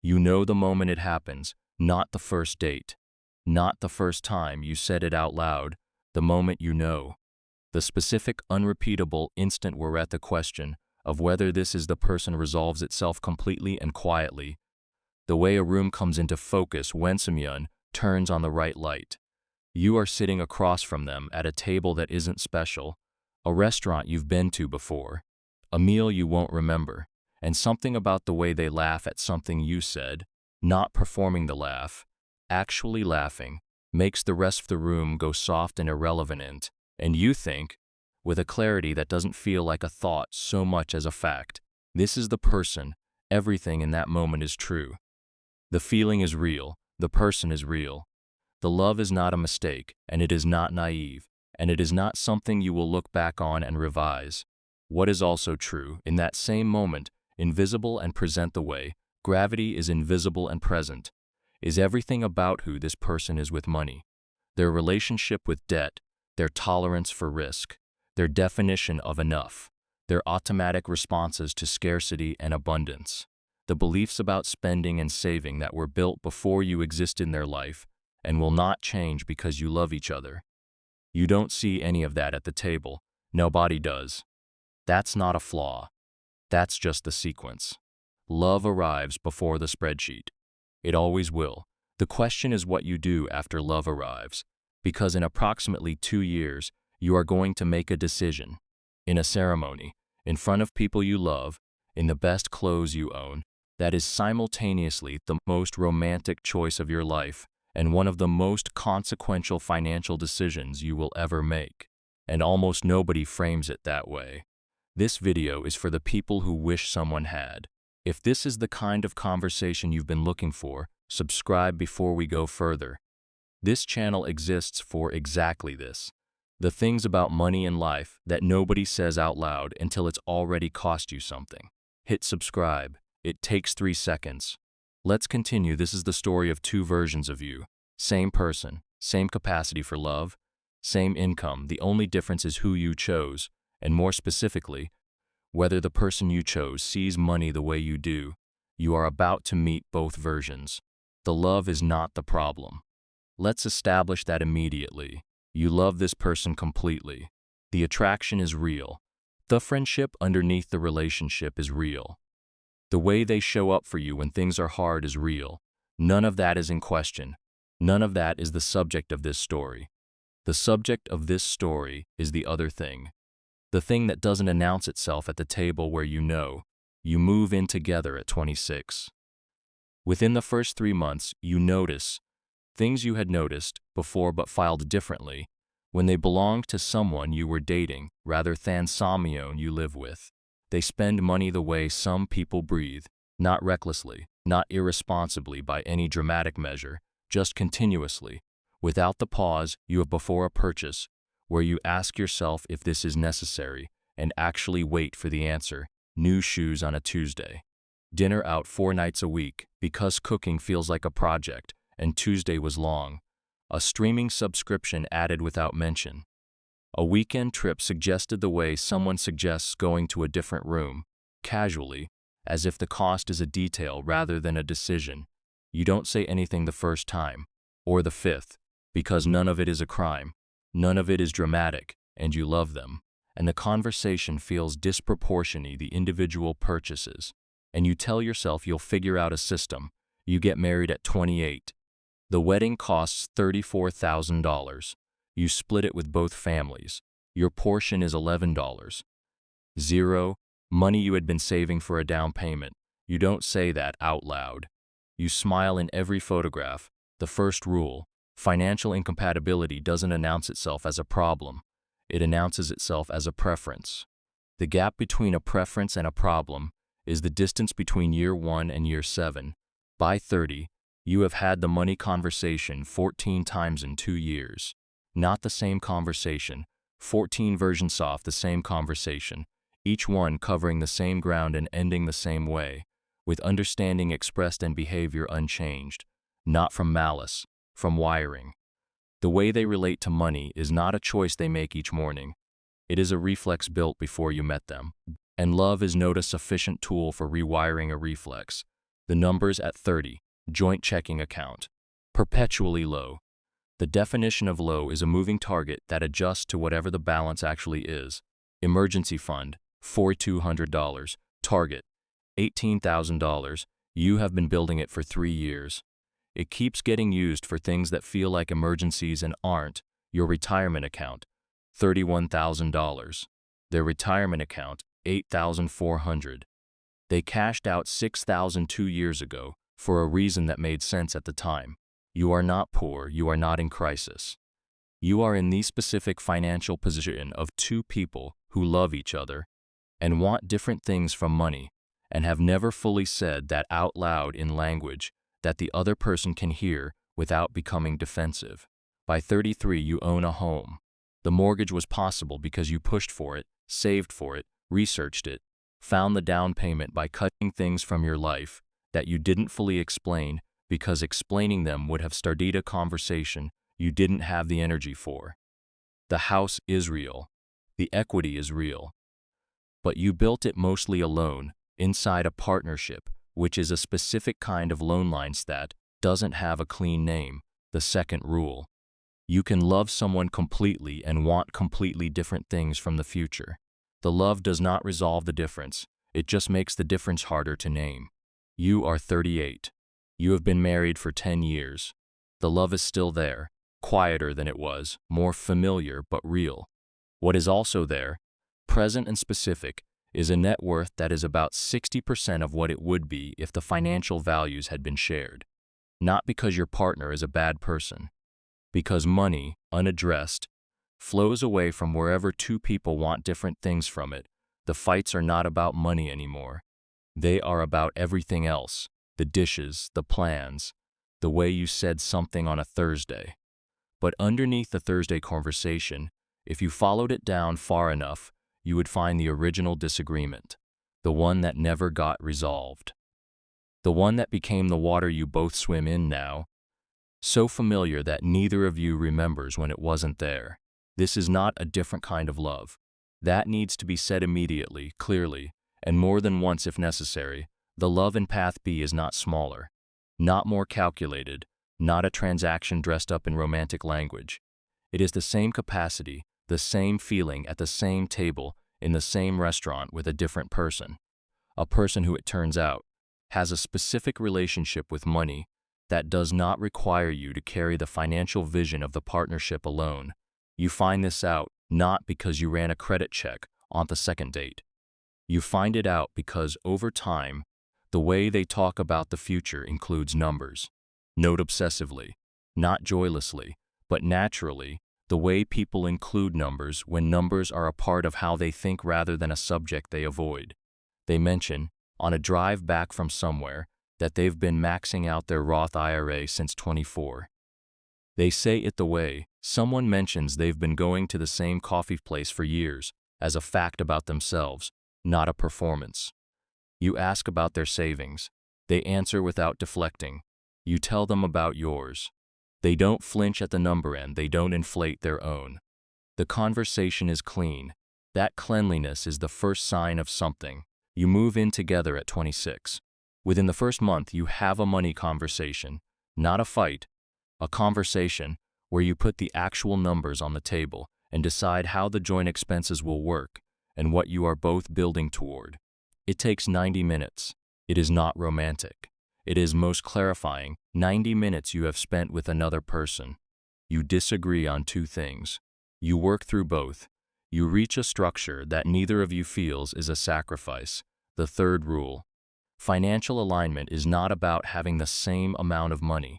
You know the moment it happens, not the first date, not the first time you said it out loud, the moment you know. The specific, unrepeatable instant we're at the question of whether this is the person resolves itself completely and quietly. The way a room comes into focus when someone turns on the right light. You are sitting across from them at a table that isn't special, a restaurant you've been to before, a meal you won't remember, and something about the way they laugh at something you said, not performing the laugh, actually laughing, makes the rest of the room go soft and irrelevant, and you think, with a clarity that doesn't feel like a thought so much as a fact, this is the person, everything in that moment is true. The feeling is real, the person is real. The love is not a mistake, and it is not naive, and it is not something you will look back on and revise. What is also true, in that same moment, invisible and present the way, gravity is invisible and present, is everything about who this person is with money, their relationship with debt, their tolerance for risk, their definition of enough, their automatic responses to scarcity and abundance, the beliefs about spending and saving that were built before you exist in their life and will not change because you love each other. You don't see any of that at the table. Nobody does. That's not a flaw. That's just the sequence. Love arrives before the spreadsheet. It always will. The question is what you do after love arrives, because in approximately 2 years, you are going to make a decision. In a ceremony, in front of people you love, in the best clothes you own, that is simultaneously the most romantic choice of your life and one of the most consequential financial decisions you will ever make. And almost nobody frames it that way. This video is for the people who wish someone had. If this is the kind of conversation you've been looking for, subscribe before we go further. This channel exists for exactly this. The things about money and life that nobody says out loud until it's already cost you something. Hit subscribe. It takes 3 seconds. Let's continue. This is the story of 2 versions of you. Same person, same capacity for love, same income. The only difference is who you chose, and more specifically, whether the person you chose sees money the way you do. You are about to meet both versions. The love is not the problem. Let's establish that immediately. You love this person completely. The attraction is real. The friendship underneath the relationship is real. The way they show up for you when things are hard is real. None of that is in question. None of that is the subject of this story. The subject of this story is the other thing. The thing that doesn't announce itself at the table where you know. You move in together at 26. Within the first 3 months, you notice things you had noticed before but filed differently when they belonged to someone you were dating rather than someone you live with. They spend money the way some people breathe, not recklessly, not irresponsibly by any dramatic measure, just continuously, without the pause you have before a purchase, where you ask yourself if this is necessary and actually wait for the answer. New shoes on a Tuesday. Dinner out 4 nights a week because cooking feels like a project and Tuesday was long. A streaming subscription added without mention. A weekend trip suggested the way someone suggests going to a different room, casually, as if the cost is a detail rather than a decision. You don't say anything the first time, or the 5th, because none of it is a crime, none of it is dramatic, and you love them, and the conversation feels disproportionate the individual purchases, and you tell yourself you'll figure out a system. You get married at 28. The wedding costs $34,000. You split it with both families. Your portion is $11. 0. Money you had been saving for a down payment. You don't say that out loud. You smile in every photograph. The first rule: financial incompatibility doesn't announce itself as a problem. It announces itself as a preference. The gap between a preference and a problem is the distance between year 1 and year 7. By 30, you have had the money conversation 14 times in 2 years. Not the same conversation, 14 versions of the same conversation, each one covering the same ground and ending the same way, with understanding expressed and behavior unchanged, not from malice, from wiring. The way they relate to money is not a choice they make each morning. It is a reflex built before you met them. And love is not a sufficient tool for rewiring a reflex. The numbers at 30, joint checking account. Perpetually low. The definition of low is a moving target that adjusts to whatever the balance actually is. Emergency fund, $4,200. Target, $18,000. You have been building it for 3 years. It keeps getting used for things that feel like emergencies and aren't. Your retirement account, $31,000. Their retirement account, $8,400. They cashed out $6,000 2 years ago for a reason that made sense at the time. You are not poor, you are not in crisis. You are in the specific financial position of two people who love each other and want different things from money and have never fully said that out loud in language that the other person can hear without becoming defensive. By 33, you own a home. The mortgage was possible because you pushed for it, saved for it, researched it, found the down payment by cutting things from your life that you didn't fully explain because explaining them would have started a conversation you didn't have the energy for. The house is real. The equity is real. But you built it mostly alone, inside a partnership, which is a specific kind of loan lines that doesn't have a clean name. The second rule. You can love someone completely and want completely different things from the future. The love does not resolve the difference. It just makes the difference harder to name. You are 38. You have been married for 10 years. The love is still there, quieter than it was, more familiar but real. What is also there, present and specific, is a net worth that is about 60% of what it would be if the financial values had been shared. Not because your partner is a bad person. Because money, unaddressed, flows away from wherever two people want different things from it. The fights are not about money anymore. They are about everything else. The dishes, the plans, the way you said something on a Thursday. But underneath the Thursday conversation, if you followed it down far enough, you would find the original disagreement, the one that never got resolved. The one that became the water you both swim in now, so familiar that neither of you remembers when it wasn't there. This is not a different kind of love. That needs to be said immediately, clearly, and more than once if necessary. The love in Path B is not smaller, not more calculated, not a transaction dressed up in romantic language. It is the same capacity, the same feeling at the same table, in the same restaurant with a different person. A person who, it turns out, has a specific relationship with money that does not require you to carry the financial vision of the partnership alone. You find this out not because you ran a credit check on the second date. You find it out because, over time, the way they talk about the future includes numbers. Note obsessively, not joylessly, but naturally, the way people include numbers when numbers are a part of how they think rather than a subject they avoid. They mention, on a drive back from somewhere, that they've been maxing out their Roth IRA since 24. They say it the way someone mentions they've been going to the same coffee place for years, as a fact about themselves, not a performance. You ask about their savings. They answer without deflecting. You tell them about yours. They don't flinch at the number and they don't inflate their own. The conversation is clean. That cleanliness is the first sign of something. You move in together at 26. Within the first month, you have a money conversation, not a fight, a conversation where you put the actual numbers on the table and decide how the joint expenses will work and what you are both building toward. It takes 90 minutes. It is not romantic. It is most clarifying 90 minutes you have spent with another person. You disagree on two things. You work through both. You reach a structure that neither of you feels is a sacrifice. The third rule. Financial alignment is not about having the same amount of money.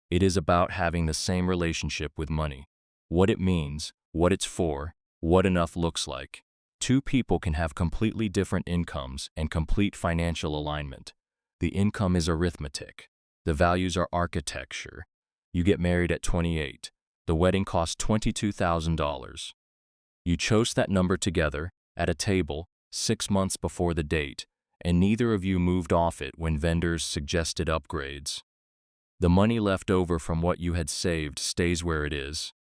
It is about having the same relationship with money. What it means, what it's for, what enough looks like. Two people can have completely different incomes and complete financial alignment. The income is arithmetic. The values are architecture. You get married at 28. The wedding costs $22,000. You chose that number together, at a table, 6 months before the date, and neither of you moved off it when vendors suggested upgrades. The money left over from what you had saved stays where it is,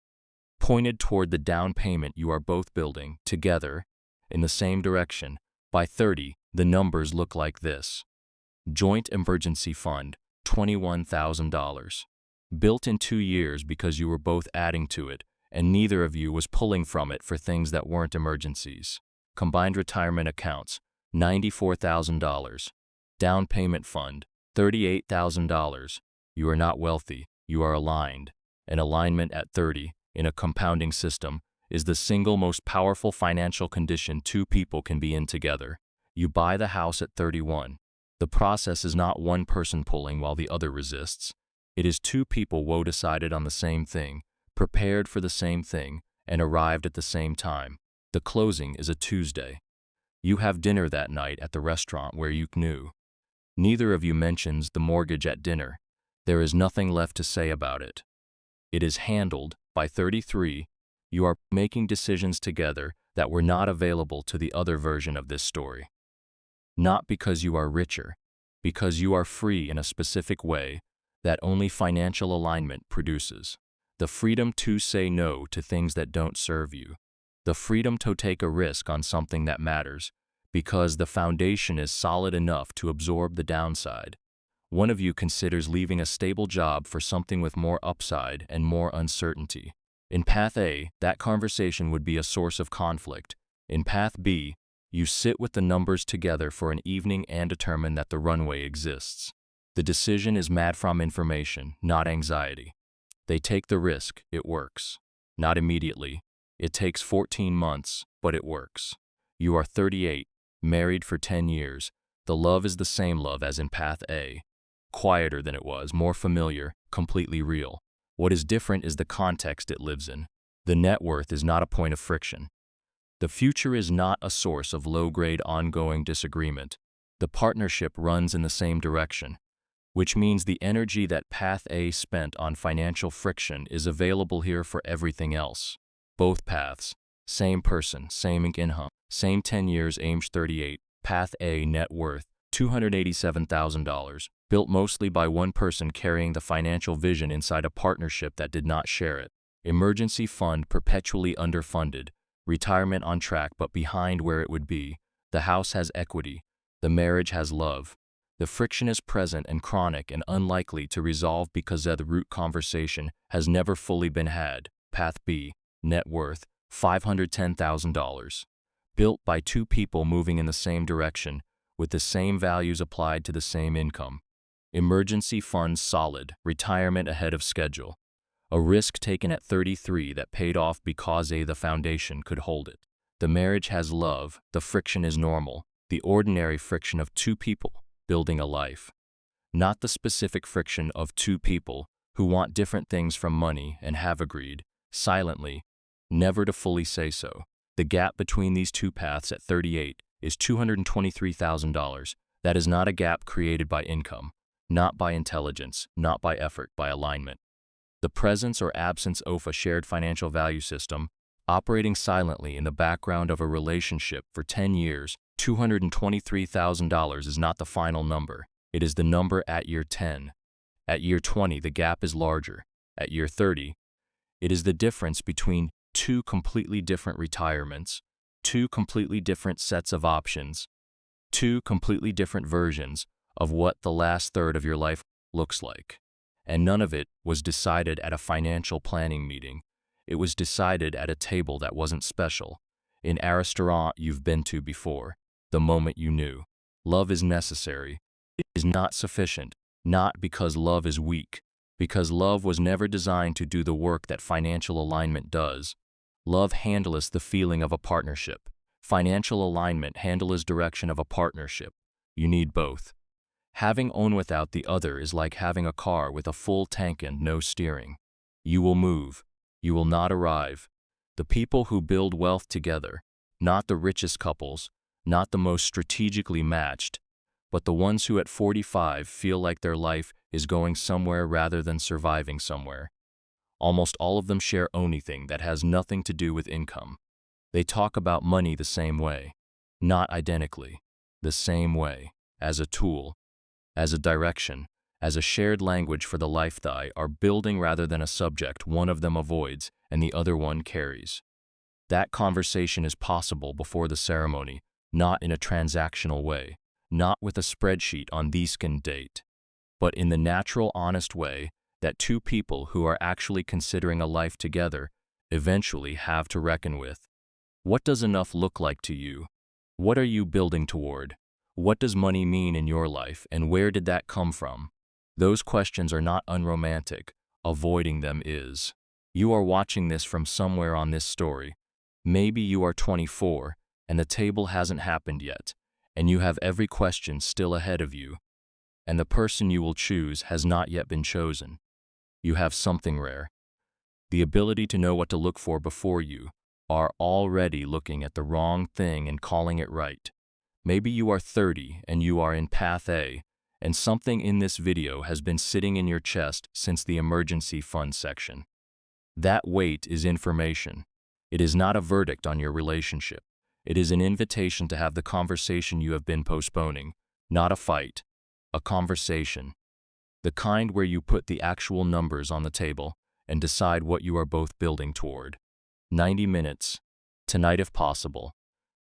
pointed toward the down payment you are both building, together, in the same direction. By 30, the numbers look like this. Joint emergency fund, $21,000. Built in 2 years because you were both adding to it, and neither of you was pulling from it for things that weren't emergencies. Combined retirement accounts, $94,000. Down payment fund, $38,000. You are not wealthy, you are aligned. An alignment at 30, in a compounding system, is the single most powerful financial condition two people can be in together. You buy the house at 31. The process is not one person pulling while the other resists. It is two people decided on the same thing, prepared for the same thing, and arrived at the same time. The closing is a Tuesday. You have dinner that night at the restaurant where you knew. Neither of you mentions the mortgage at dinner. There is nothing left to say about it. It is handled. By 33, you are making decisions together that were not available to the other version of this story. Not because you are richer, because you are free in a specific way that only financial alignment produces. The freedom to say no to things that don't serve you. The freedom to take a risk on something that matters, because the foundation is solid enough to absorb the downside. One of you considers leaving a stable job for something with more upside and more uncertainty. In Path A, that conversation would be a source of conflict. In Path B, you sit with the numbers together for an evening and determine that the runway exists. The decision is made from information, not anxiety. They take the risk, it works. Not immediately. It takes 14 months, but it works. You are 38, married for 10 years. The love is the same love as in Path A. Quieter than it was, more familiar, completely real. What is different is the context it lives in. The net worth is not a point of friction. The future is not a source of low-grade ongoing disagreement. The partnership runs in the same direction, which means the energy that Path A spent on financial friction is available here for everything else. Both paths, same person, same income, same 10 years, age 38, Path A net worth, $287,000, built mostly by one person carrying the financial vision inside a partnership that did not share it. Emergency fund perpetually underfunded, retirement on track but behind where it would be. The house has equity, the marriage has love. The friction is present and chronic and unlikely to resolve because the root conversation has never fully been had. Path B, net worth, $510,000. Built by two people moving in the same direction, with the same values applied to the same income. Emergency funds solid, retirement ahead of schedule. A risk taken at 33 that paid off because the foundation could hold it. The marriage has love, the friction is normal, the ordinary friction of two people building a life. Not the specific friction of two people who want different things from money and have agreed, silently, never to fully say so. The gap between these two paths at 38 is $223,000. That is not a gap created by income, not by intelligence, not by effort, by alignment. The presence or absence of a shared financial value system, operating silently in the background of a relationship for 10 years, $223,000 is not the final number. It is the number at year 10. At year 20, the gap is larger. At year 30, it is the difference between two completely different retirements, two completely different sets of options, two completely different versions of what the last third of your life looks like. And none of it was decided at a financial planning meeting. It was decided at a table that wasn't special, in a restaurant you've been to before, the moment you knew. Love is necessary. It is not sufficient, not because love is weak, because love was never designed to do the work that financial alignment does. Love handles the feeling of a partnership. Financial alignment handles direction of a partnership. You need both. Having one without the other is like having a car with a full tank and no steering. You will move. You will not arrive. The people who build wealth together, not the richest couples, not the most strategically matched, but the ones who at 45 feel like their life is going somewhere rather than surviving somewhere. Almost all of them share anything that has nothing to do with income. They talk about money the same way, not identically, the same way, as a tool, as a direction, as a shared language for the life they are building rather than a subject one of them avoids and the other one carries. That conversation is possible before the ceremony, not in a transactional way, not with a spreadsheet on the skin date, but in the natural, honest way that two people who are actually considering a life together eventually have to reckon with. What does enough look like to you? What are you building toward? What does money mean in your life, and where did that come from? Those questions are not unromantic. Avoiding them is. You are watching this from somewhere on this story. Maybe you are 24, and the table hasn't happened yet, and you have every question still ahead of you, and the person you will choose has not yet been chosen. You have something rare. The ability to know what to look for before you are already looking at the wrong thing and calling it right. Maybe you are 30 and you are in Path A, and something in this video has been sitting in your chest since the emergency fund section. That weight is information. It is not a verdict on your relationship. It is an invitation to have the conversation you have been postponing, not a fight, a conversation. The kind where you put the actual numbers on the table and decide what you are both building toward. 90 minutes, tonight if possible.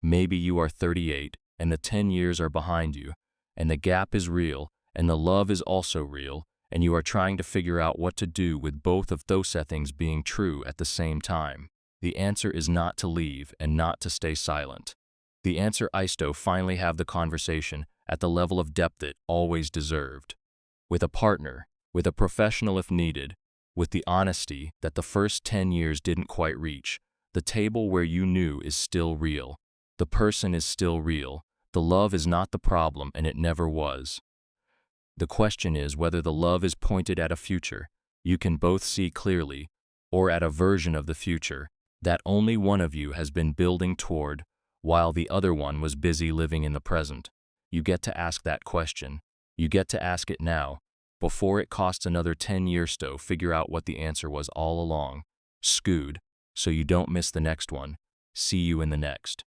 Maybe you are 38 and the 10 years are behind you, and the gap is real, and the love is also real, and you are trying to figure out what to do with both of those things being true at the same time. The answer is not to leave and not to stay silent. The answer is to finally have the conversation at the level of depth it always deserved. With a partner, with a professional if needed, with the honesty that the first 10 years didn't quite reach. The table where you knew is still real. The person is still real. The love is not the problem, and it never was. The question is whether the love is pointed at a future you can both see clearly, or at a version of the future that only one of you has been building toward while the other one was busy living in the present. You get to ask that question. You get to ask it now, before it costs another 10 years to figure out what the answer was all along. Scoot, so you don't miss the next one. See you in the next.